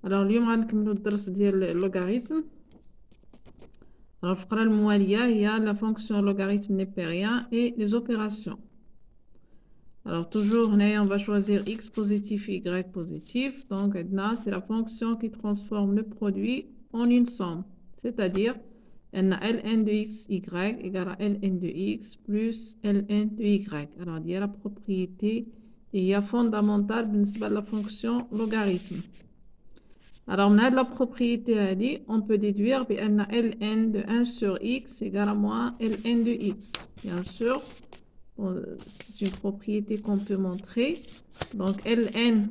Alors اليوم غنكملو الدرس ديال اللوغاريتم. Alors الفقرة الموالية هي la fonction logarithme népérien et les opérations. Alors toujours هنايا on va choisir x positif y positif. Donc عندنا c'est la fonction qui transforme le produit en une somme. C'est-à-dire ان ln de x y égale à ln de x plus ln de y. Alors il y a la propriété et il y a fondamentale بالنسبة la fonction logarithme. Alors, on a de la propriété, on peut déduire que ln de 1 sur x égale à moins ln de x. Bien sûr, c'est une propriété qu'on peut montrer. Donc, ln,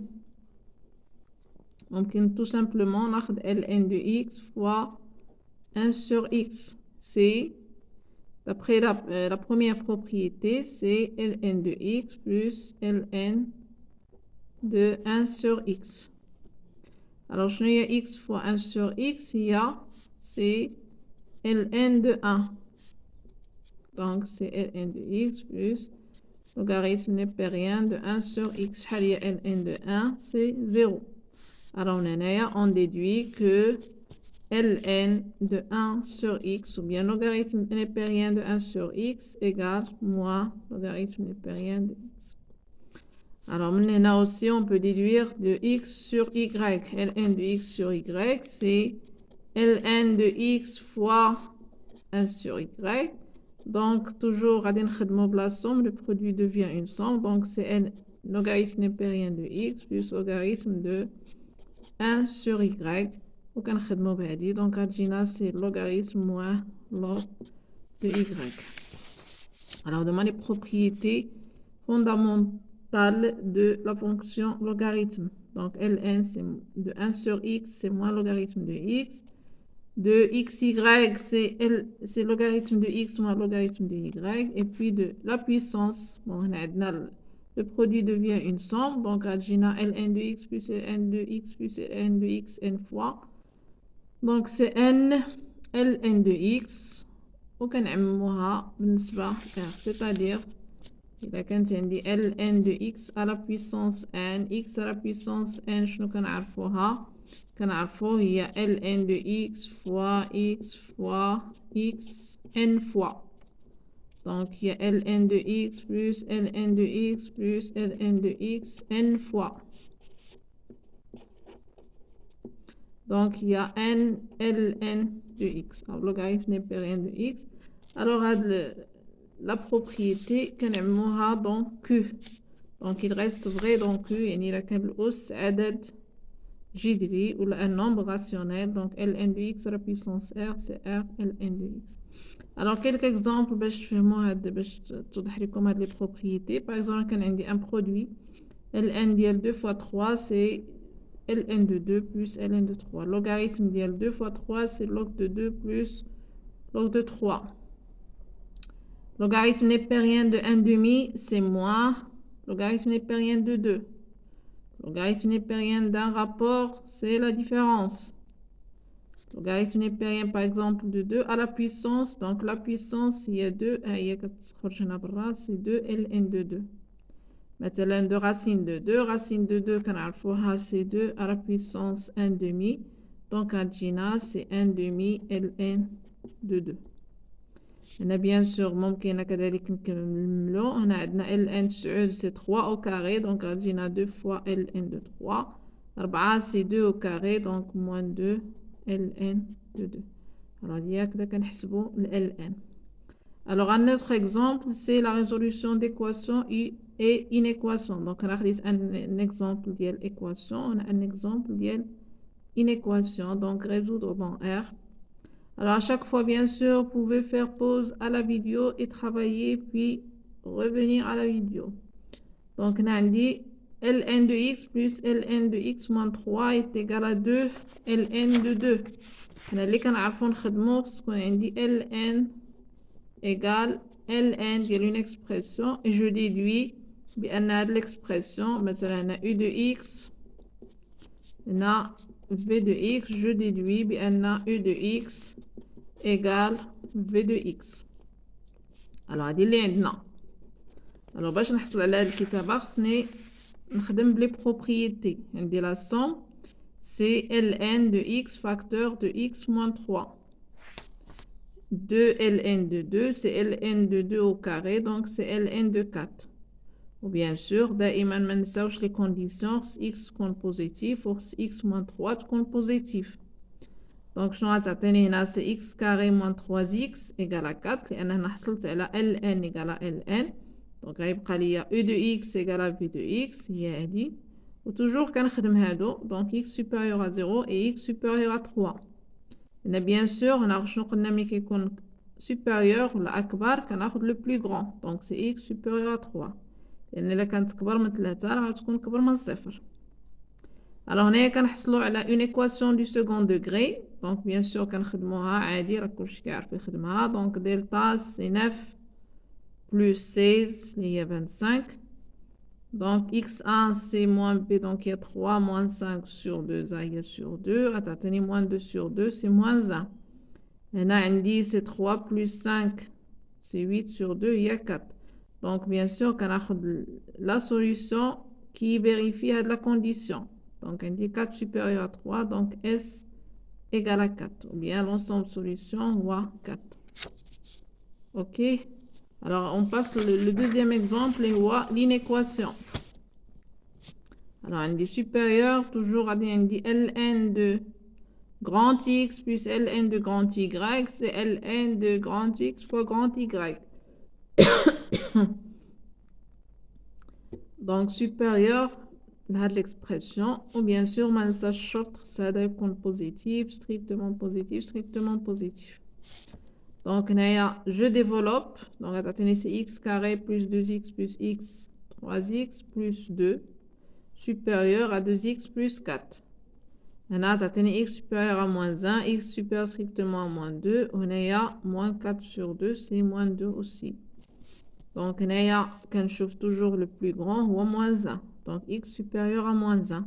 on peut tout simplement ln de x fois 1 sur x. C'est, d'après la première propriété, c'est ln de x plus ln de 1 sur x. Alors, je n'ai x fois 1 sur x, il y a, c'est ln de 1. Donc, c'est ln de x plus logarithme népérien de 1 sur x. ln de 1, c'est 0. Alors, on déduit que ln de 1 sur x, ou bien logarithme népérien de 1 sur x, égale moins logarithme népérien de x. Alors, maintenant aussi, on peut déduire de x sur y. ln de x sur y, c'est ln de x fois 1 sur y. Donc, toujours, à la somme, le produit devient une somme. Donc, c'est logarithme népérien de x plus logarithme de 1 sur y. Donc, c'est logarithme moins log de y. Alors, on demande les propriétés fondamentales de la fonction logarithme. Donc, ln, c'est de 1 sur x, c'est moins logarithme de x. De xy, c'est logarithme de x moins logarithme de y. Et puis de la puissance, bon, le produit devient une somme. Donc, ln de x plus ln de x plus ln de x n fois. Donc, c'est n ln de x. وكنعمموها بالنسبة c'est-à-dire إذا كانت عندي ln de x à la puissance n x à la puissance n شنو كنعرفوها هي ln de x fois x n fois. Donc il y a ln de x plus ln de x plus ln de x n fois. Donc il y a n ln de x. Alors logarithme népérien de x. Alors la propriété كنعملوها dans q. Donc il reste vrai dans q يعني إذا كان الأس عدد جذري ولا un nombre rationnel. Donc ln de x à la puissance r c'est r ln de x. Alors quelques exemples باش تفهموا باش توضح لكم هاد les propriétés. Par exemple كان عندي un produit ln ديال 2 fois 3 c'est ln de 2 plus ln de 3. Logarithme ديال 2 fois 3 c'est log de 2 plus log de 3. Logarithme népérien de 1 demi, c'est moins logarithme népérien de 2. Logarithme népérien d'un rapport, c'est la différence. Logarithme népérien, par exemple, de 2 à la puissance. Donc, la puissance, il y a 2, c'est 2 ln de 2. Maintenant, de racine de 2, c'est 2 à la puissance 1 demi. Donc, Adjina, c'est 1 demi ln de 2. هنا bien sûr ممكن كذلك نكملو. هنا عندنا ln 9 c'est 3 au carré donc غتجينا 2 fois ln de 3. 4 c'est 2 au carré donc moins 2 ln de 2. alors il y a كذا كنحسبوا ln. Alors un autre exemple c'est la résolution d'équation et une équation. Donc on a un exemple ديال équation, on a un exemple ديال une équation. Donc résoudre dans R. Alors, à chaque fois, bien sûr, vous pouvez faire pause à la vidéo et travailler, puis revenir à la vidéo. Donc, on a dit ln de x plus ln de x moins 3 est égal à 2 ln de 2. On a dit qu'on dit ln égale ln de une expression et je déduis on a de l'expression, مثلا on a u de x, on a v de x, je déduis on a u de x égale v de x. alors هادي اللي عندنا. alors باش نحصل على هاد الكتابه خصني نخدم بلي بروبريتي. عندي لا somme c'est ln de x facteur de x moins 3. 2 ln de 2, c'est ln de 2 au carré, donc c'est ln de 4. Ou bien sûr, دائما ما نساوش les conditions x تكون positif ou x moins 3 تكون positif. Donc شنو غتعطيني هنا c'est x carré moins 3x égale à 4 لأن هنا حصلت على ln égale à ln. Donc غيبقى ليا e de x égale à v de x هي هادي. و toujours كنخدم هادو donc x supérieur à 0 et x supérieur à 3. هنا bien sûr هنا شنو قلنا ملي كيكون supérieur ولا أكبر كناخد le plus grand donc c'est x supérieur à 3 لأن إلا كانت كبر من 3 راه غتكون كبر من 0. Alors هنايا كنحصلو على une équation du second degré donc bien sûr كنخدموها عادي راه كلشي كيعرف يخدمها donc دلتا سي 9 plus 16 اللي هي 25 donc x1 c'est moins b donc il y a 3 moins 5 sur 2 هي sur 2 غتعطيني moins 2 sur 2 c'est moins 1 هنا عندي c'est 3 plus 5 c'est 8 sur 2 il y a 4 donc bien sûr كناخد la solution qui vérifie la condition donc عندي 4 supérieur à 3 donc S égale à 4 ou bien l'ensemble solution ou 4. Ok, alors on passe le deuxième exemple et voit l'inéquation. Alors عندي supérieur toujours عندي ln de grand x plus ln de grand y c'est ln de grand x fois grand y. donc supérieur à l'expression ou bien sûr ça short ça doit être positif strictement positif. donc je développe donc c'est x carré plus 2x plus x 3x plus 2 supérieur à 2x plus 4. هنا تعطيني x supérieur à moins 1 x supérieur strictement à moins 2 وهنايا moins 4 sur 2 c'est moins 2 aussi. donc هنايا كنشوف toujours le plus grand هو moins 1 donc x supérieur à moins 1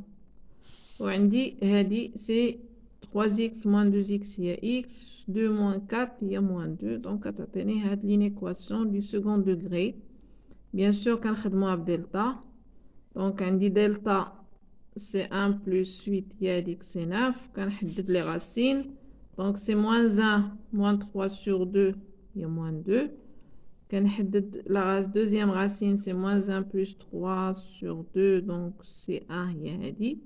وعندي هادي c'est 3x moins 2x هي x 2 moins 4 هي moins 2 donc كتعطيني هاد l'inéquation du second degré. bien sûr كنخدموها بدلتا donc عندي دلتا c'est 1 plus 8 هي هاديك c'est 9 كنحدد les racines donc c'est moins 1 moins 3 sur 2 هي moins 2 كنحدد la deuxième racine c'est moins 1 plus 3 sur 2 donc c'est 1 هي هادي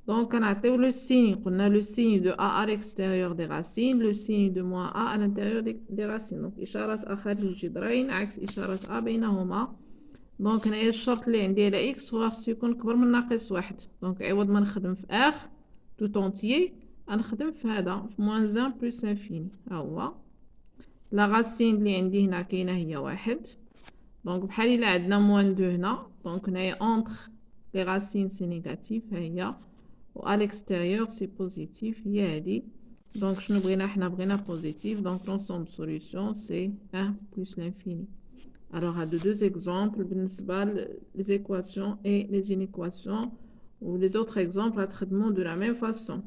donc كنعطيو le signe قلنا le signe de a à l'extérieur des racines le signe de moins a à l'intérieur des racines donc إشارة a خارج الجذرين عكس إشارة a بينهما. donc هنايا الشرط اللي عندي على x هو خصو يكون كبر من ناقص 1 donc عوض ما نخدم في r tout entier غنخدم في هذا في moins 1 plus infini ها هو لا راسين اللي عندي هنا كاينه هي 1 donc بحال الا عندنا moins 2 هنا donc هنايا entre les racines c'est négatif ها هي و à l'extérieur c'est positif هي هادي donc شنو بغينا حنا بغينا positif donc l'ensemble solution c'est 1 plus l'infini. alors à deux exemples بالنسبه les équations et les inéquations ou les autres exemples à traitement de la même façon.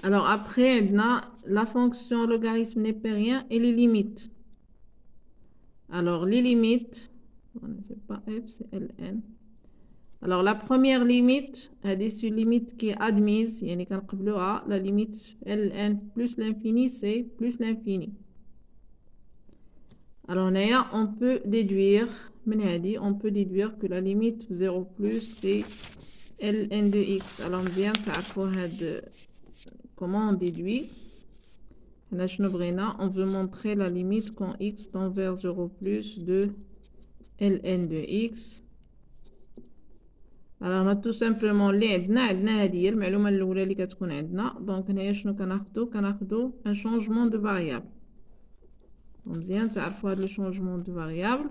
alors après on a la fonction logarithme népérien et les limites. alors les limites c'est pas f c'est ln. alors la première limite c'est une limite qui est admise يعني كنقبلوها la limite ln plus l'infini c'est plus l'infini. alors هنايا on peut déduire من هادي on peut déduire que la limite 0 plus c'est ln de x. alors مزيان تعرفوا هاد comment on déduit. هنا شنو بغينا on veut montrer la limite quand x tend vers 0 plus de ln de x. alors on a tout simplement اللي عندنا هذه هي المعلومه الاولى اللي كتكون عندنا دونك هنايا شنو كناخدو un changement de variable. مزيان تعرفوا هذا le changement de variable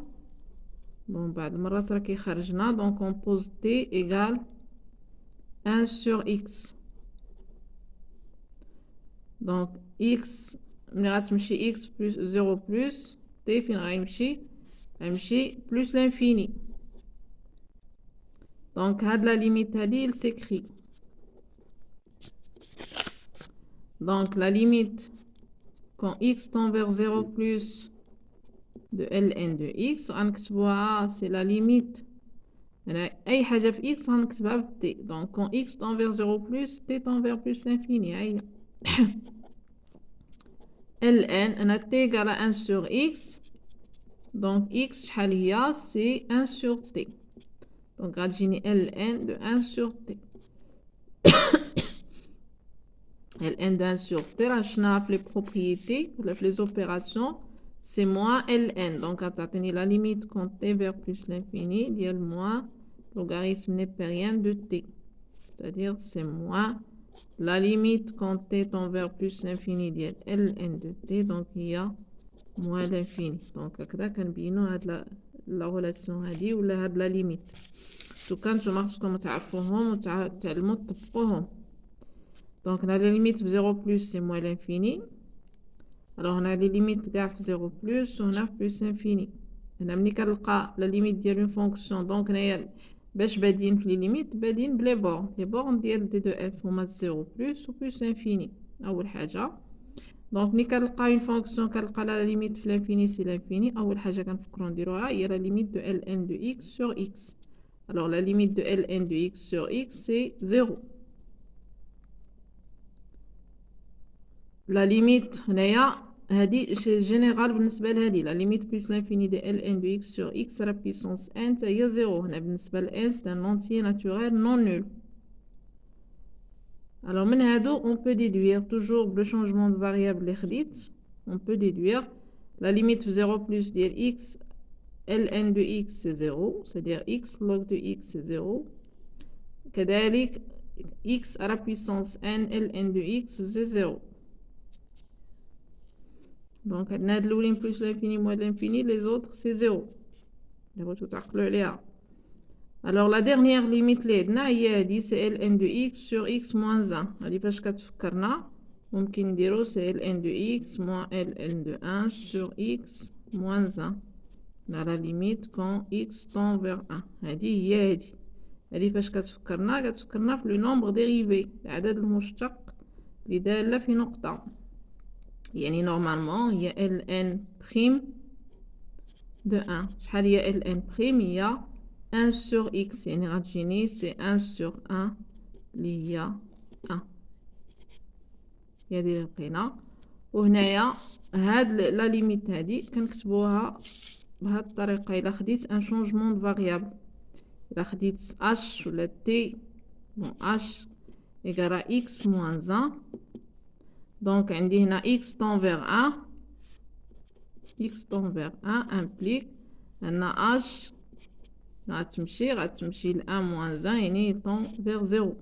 bon بعد المرات راه كيخرجنا دونك on pose t égale 1 sur x. donc x ملي غتمشي x plus 0 plus t فين غيمشي plus l'infini. donc هاد la limite هادي il s'écrit donc la limite quand x tend vers 0 plus de ln de x غنكتبوها c'est la limite أنا أي حاجة في x غنكتبها ب t. Donc quand x tend vers 0 plus t tend vers plus l'infini. هيا ln أنا t égale à 1 sur x. Donc x شحال هي c'est 1 sur t. Donc غتجيني ln de 1 sur t. ln de 1 sur t راه شفناها في les propriétés ولا في les opérations. C'est moins ln. Donc غتعطيني la limite quand t vers plus l'infini ديال moins logarithme népérien de t. C'est-à-dire c'est moins la limite quand t tend vers plus l'infini ديال ln de t. Donc il y a moins l'infini. Donc هكذا كنبينوا هاد la relation هادي ولا هاد la limite. تو كنتو خصكم تعرفوهم وتعلموا تطبقوهم. Donc on a les limites de 0 plus c'est moins l'infini. Alors on a les limites كاع في 0 plus on a plus l'infini. هنا ملي كنلقى la limite ديال une fonction donc هنايا باش بادين في les limites بادين بلي بورن. les bornes ديال d de f هما 0 plus و plus l'infini أول حاجة. donc ملي كنلقى une fonction كنلقى la limite في l'infini c'est l'infini. أول حاجة كنفكرو نديروها هي la limite de ln de x sur x. Alors la limite de ln de x sur x c'est 0. La limite هنايا هادي شي جينيرال بالنسبه لهادي la limite plus l'infini de ln de x sur x à la puissance n هي 0. هنا بالنسبه ل n c'est un entier naturel non nul. Alors من هادو on peut déduire toujours le changement de variable اللي خديت. On peut déduire la limite 0 plus ديال x ln de x c'est 0 c'est-à-dire x log de x c'est 0. كذلك x à la puissance n ln de x c'est 0. Donc, on a de l'oulim plus l'infini moins l'infini, les autres c'est 0. Alors, la dernière limite, c'est ln de x sur x moins 1. C'est ln de x moins ln de 1 sur x moins 1. On a la limite quand x tend vers 1. Le nombre dérivé. العدد المشتق اللي دالة في نقطة. يعني normalement il y a ln prime de 1. شحال هي ln prime هي 1 sur x. يعني غتجيني c'est 1 sur 1 اللي هي 1. هي هادي اللي لقينا. وهنايا هاد لا ليميت هادي كنكتبوها بهاد الطريقة. إلا خديت ان شونجمون دو فاريابل إلا خديت h ولا t bon h égale à x moins 1. Donc, on dit x tend vers 1. X tend vers 1 implique un h غتمشي ل 1 moins 1 يعني il tend vers 0.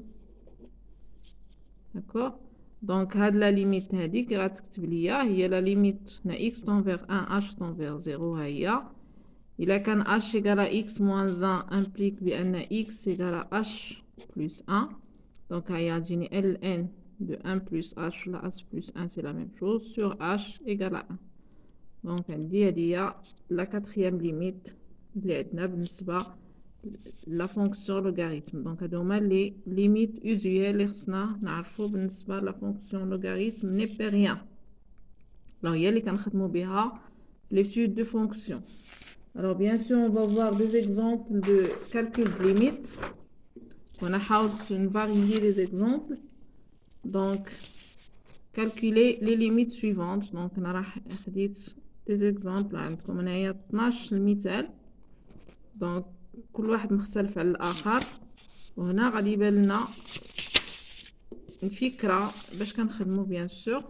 D'accord? Donc, هاد la limite هاديك غتكتب ليا هي la limite x tend vers 1 h tend vers 0 هي. إلا كان h égale à x moins 1 implique بأن x égale à h plus 1. Donc, هي غتجيني ln de 1 plus h ou h plus 1 c'est la même chose sur h égale à 1. Donc on dit la quatrième limite la fonction logarithme. Donc on a les limites usuelles la fonction logarithme népérien. Alors il y a les l'étude de fonction. Alors bien sûr on va voir des exemples de calcul de limites. On a varier les exemples. Donc, calculer les limites suivantes. Donc, on a des exemples. Comme on a 12 المثال. Donc, كل واحد مختلف على الآخر. وهنا غادي يبان لنا الفكرة باش كنخدمو bien sûr.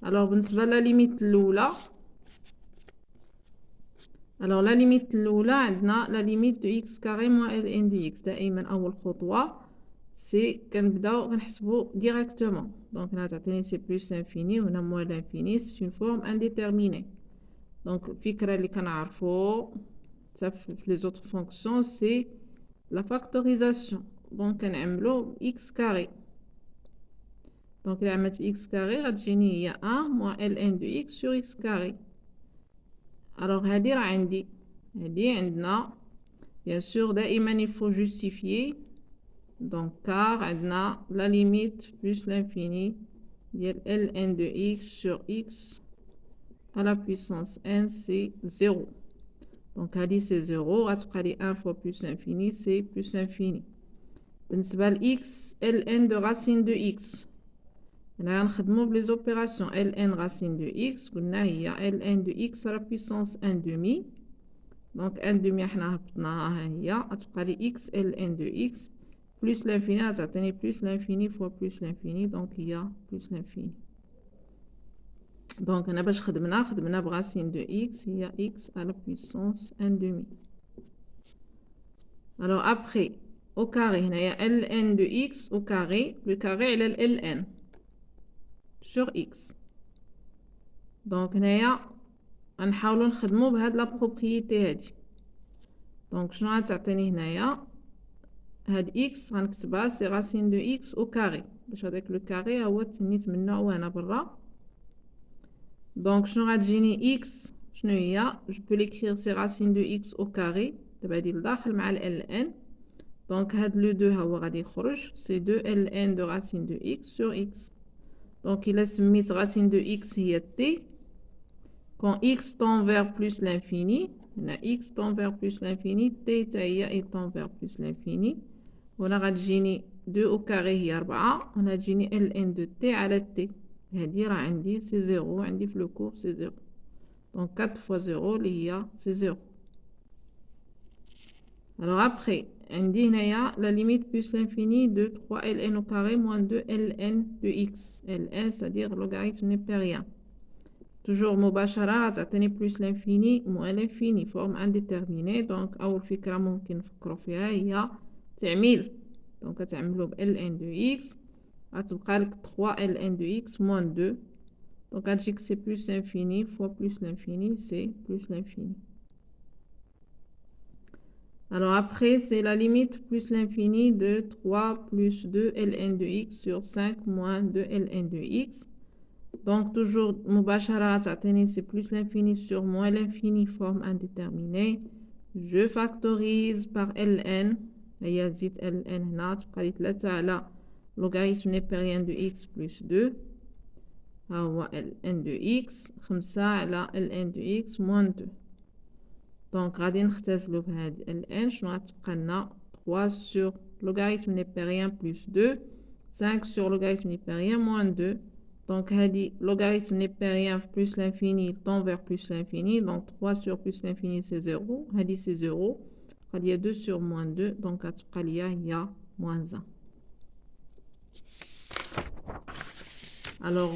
Alors, بالنسبة لا ليميت الأولى. Alors, la limite الأولى عندنا la limite de x carré moins ln de x. دائما أول خطوة. C'est كنبداو كنحسبو directement. Donc là تعطيني c'est plus l'infini وهنا moins l'infini. C'est une forme indéterminée. Donc الفكرة اللي كنعرفو في les autres fonctions c'est la factorisation. Donc كنعملو x carré. Donc إلا عملت ب x carré غتجيني هي 1 moins ln de x sur x carré. Alors هادي راه عندي عندنا bien sûr دائما il faut justifier. Donc, car on a la limite plus l'infini de ln de x sur x à la puissance n, c'est 0. Donc, هذه c'est 0. غتبقى لي 1 fois plus l'infini, c'est plus l'infini. بالنسبة ل x, ln de racine de x. هنا غنخدمو بلي opérations. ln racine de x, قلنا هي ln de x à la puissance 1 demi. Donc 1 demi حنا هبطناها ها هي. غتبقى لي x ln de x plus l'infini غتعطيني plus l'infini fois plus l'infini. Donc هي plus l'infini. Donc هنا باش خدمنا ب racine de x هي x à la puissance 1 demi. Alors après au carré هنايا ln de x au carré, le carré على ال ln sur x. Donc هنايا غنحاولوا نخدموا بهاد لا بروبريتي هادي. دونك شنو غتعطيني هنايا؟ هاد x غنكتبها سي racine de x au carré باش هداك لو كاري هو تنيت منه وانا برا. دونك شنو غتجيني x شنو هي؟ جو بو ليكرير سي racine de x au carré دابا هادي لداخل مع ال ln. دونك هاد لو 2 هو غادي يخرج سي 2 ln de racine de x sur x. دونك الا سميت racine de x هي t quand x tend vers plus l'infini. هنا x tend vers plus l'infini, t تا هي tend vers plus l'infini. وهنا غتجيني 2 au carré هي 4. هنا تجيني ln de t على t. هادي راه عندي سي 0 عندي في لو كور سي 0. دونك 4 fois 0 اللي هي سي 0. Alors après عندي هنايا la limite plus l'infini de 3 ln au carré moins 2 ln de x. ln c'est-à-dire logarithme népérien. Toujours مباشرة غتعطيني plus l'infini moins l'infini forme indéterminée. donc أول فكرة ممكن نفكرو فيها هي تعميل. donc غتعملو ب ln de x غتبقى لك 3 ln de x moins 2. donc غتجيك c'est plus l'infini fois plus l'infini c'est plus l'infini. Alors après c'est la limite plus l'infini de 3 plus 2 ln de x sur 5 moins 2 ln de x. Donc toujours مباشرة غتعطيني c'est plus l'infini sur moins l'infini forme indéterminée. Je factorise par ln. هي تزيد ln هنا تبقى لي 3 على logarithme népérien de x plus 2. ها هو ln de x 5 على ln de x moins 2. دونك غادي نختزلو بهاد ln. شنو غتبقى لنا 3 sur logarithme népérien plus 2 5 sur logarithme népérien moins 2. Donc, هادي logarithme népérien plus l'infini tend vers plus l'infini. Donc, 3 sur plus l'infini, c'est 0. هادي c'est 0. Il y a 2 sur moins 2. Donc, il y a moins 1. Alors,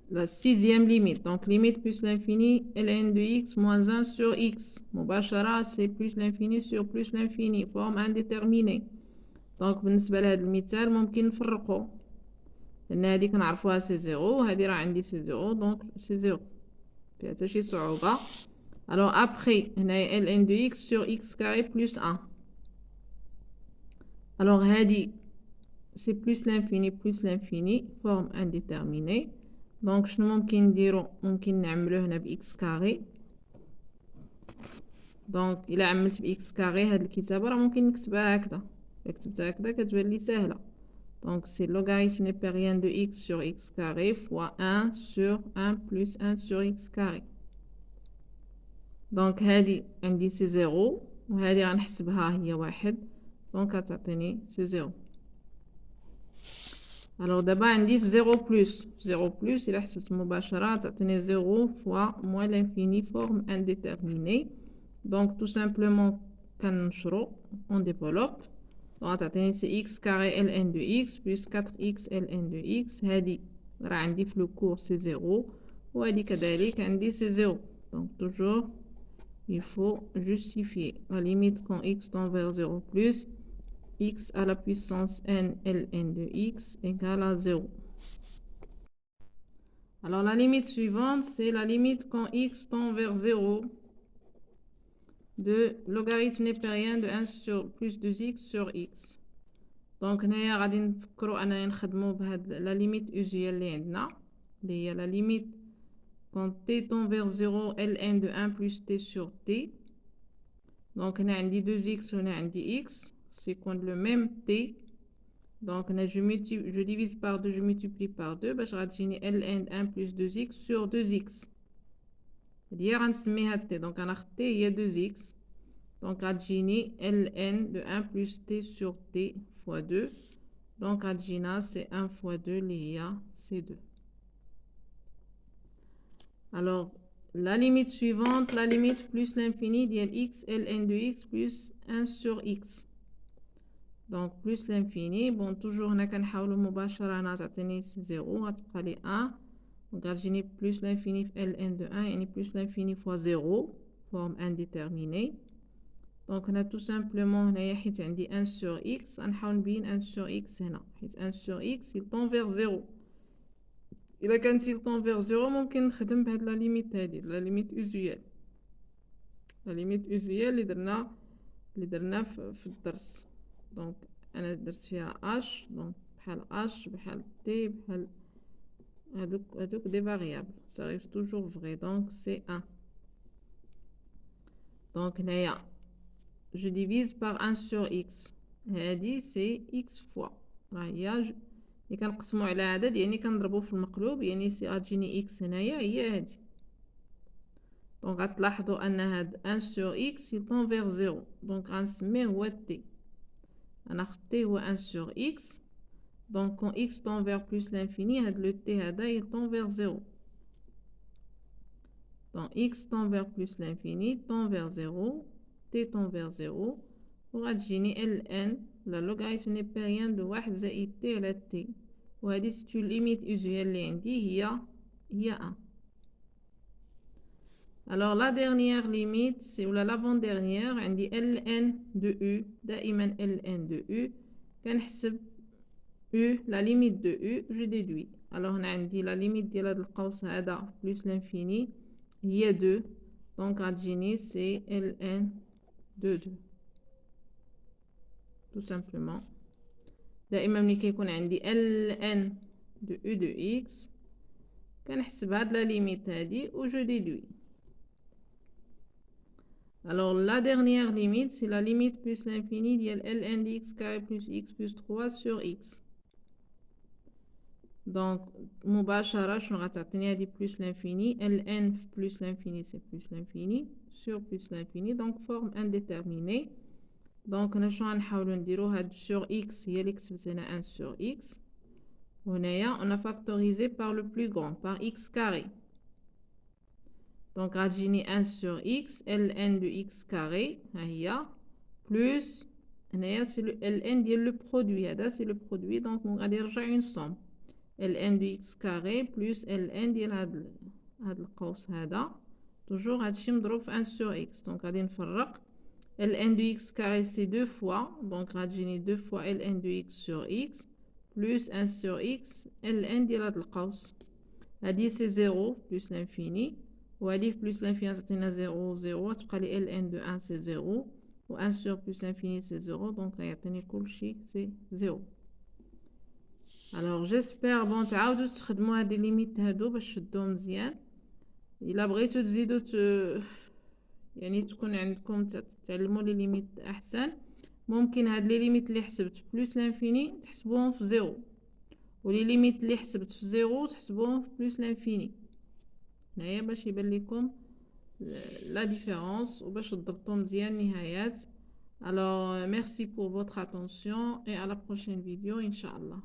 la sixième limite. Donc, limite plus l'infini, ln de x moins 1 sur x. مباشرة, c'est plus l'infini sur plus l'infini. Forme indéterminée. Donc, بالنسبة لهاد المثال ممكن نفرقو. لأن هادي كنعرفوها سي 0 وهادي راه عندي سي 0. دونك سي 0 فيها حتى شي صعوبة. alors après هنايا ln de x sur x carré plus 1. alors هادي c'est plus l'infini forme indéterminée. donc شنو ممكن نديرو؟ ممكن نعملو هنا ب x carré. donc إلا عملت ب x carré هاد الكتابة راه ممكن نكتبها هكذا. إلا كتبتها هكذا كتبان لي ساهلة. Donc, c'est logarithme népérien de x sur x carré fois 1 sur 1 plus 1 sur x carré. Donc, هادي عندي سي 0 وهادي غنحسبها هي 1. Donc, غتعطيني سي 0. Alors, دابا عندي في 0 plus. 0 plus, إلا حسبت مباشرة غتعطيني 0 fois moins l'infini forme indéterminée. Donc, tout simplement, كنشرو on développe. غتعطيني سي x carré ln de x plus 4x ln de x. هادي راه عندي في لو كور سي 0 وهادي كذلك عندي سي 0. donc toujours il faut justifier la limite quand x tend vers 0 plus x à la puissance n ln de x égale à 0. alors la limite suivante c'est la limite quand x tend vers 0 de logarithme népérien de 1 sur plus 2x sur x. دونك هنايا غادي نفكرو اننا نخدمو بهاد لا ليميت اوزيال اللي عندنا اللي هي لا ليميت quand t tend vers 0 ln de 1 plus t sur t. دونك هنا عندي 2x وهنا عندي x c'est quand le même t. donc هنا je divise par 2 je multiplie par 2 باش غتجيني ln 1 plus 2x sur 2x. هادي هي غنسميها t. دونك غناخد t هي 2x. دونك غتجيني ln de 1 plus t sur t fois 2. دونك غتجينا c'est 1 fois 2 اللي هي c2. Alors, la limite suivante, la limite plus l'infini ديال x ln de x plus 1 sur x. Donc, plus l'infini. Bon, toujours, هنا كنحاولو مباشرة هنا تعطيني 0 غتبقى لي 1. Donc, غتجيني plus l'infini في ln de 1 يعني plus l'infini fois 0 forme indéterminée. Donc, هنا tout simplement هنايا حيت عندي 1 sur x غنحاول نبين 1 sur x هنا حيت 1 sur x il tend vers 0. إلا كانت il tend vers 0 ممكن نخدم بهاد لا ليميت هادي لا ليميت اوزيال. لا ليميت اوزيال اللي درنا في الدرس. دونك انا درت فيها اش. دونك بحال اش بحال تي بحال هادوك دي فاريابل ça reste toujours vrai. donc c'est 1. donc هنايا je divise par 1 sur x. هادي c'est x fois راه هي ملي كنقسمو على عدد يعني كنضربو في المقلوب يعني سي غتجيني x هنايا هي هادي. دونك غتلاحظوا ان هاد 1 sur x il tend vers 0. دونك غنسميه هو t. غناخد t هو 1 sur x. donc quand x tend vers plus l'infini هاد le t هذا il tend vers 0. donc x tend vers plus l'infini tend vers 0 t tend vers 0 وغتجيني ln la logarithme népérien de 1 زائد t على t. وهذه c'est une limite usuelle اللي عندي هي 1. alors la dernière limite c'est ou l'avant-dernière عندي ln de u. دائما ln de u كنحسب u la limite de u je déduis. alors هنا عندي la limite ديال هذا القوس هذا plus l'infini هي 2. donc غتجيني c'est ln de 2 tout simplement. دائما ملي كيكون عندي ln de u de x كنحسب هاد لا ليميت هادي و je déduis. alors la dernière limite c'est la limite plus l'infini ديال ln de x carré plus x plus 3 sur x. donc مباشرة شنو غتعطيني هادي plus l'infini ln plus l'infini c'est plus l'infini sur plus l'infini donc forme indéterminée. donc هنا شنو غنحاولو نديرو هاد sur x هي اللي كتبت هنا 1 sur x وهنايا on a factorisé par le plus grand par x carré. donc غتجيني 1 sur x ln de x carré ها هي plus هنايا c'est le ln ديال le produit هذا c'est le produit donc غادي نرجع une somme ln de x carré plus ln ديال هاد القوس هذا toujours هادشي مضروب في 1 sur x. donc غادي نفرق ln de x carré c'est 2 fois donc غتجيني 2 fois ln de x sur x plus 1 sur x ln ديال هاد القوس هادي c'est 0 plus l'infini وهادي plus l'infini تعطينا 0 0 تبقى لي ln de 1 c'est 0 و 1 sur plus l'infini c'est 0 donc غيعطيني كلشي c'est 0. alors j'espère bon تعاودوا تخدموا هاد لي ليميت هادو باش تشدوهم مزيان. الا بغيتو تزيدوا يعني تكون عندكم تعلموا لي ليميت احسن ممكن هاد لي ليميت اللي حسبت بلس لانفيني تحسبوهم في 0 ولي ليميت اللي حسبت في 0 تحسبوهم في بلس لانفيني. هنايا باش يبان لكم لا ديفيرونس وباش تضبطوا مزيان النهايات. alors merci pour votre attention et à la prochaine vidéo ان شاء الله.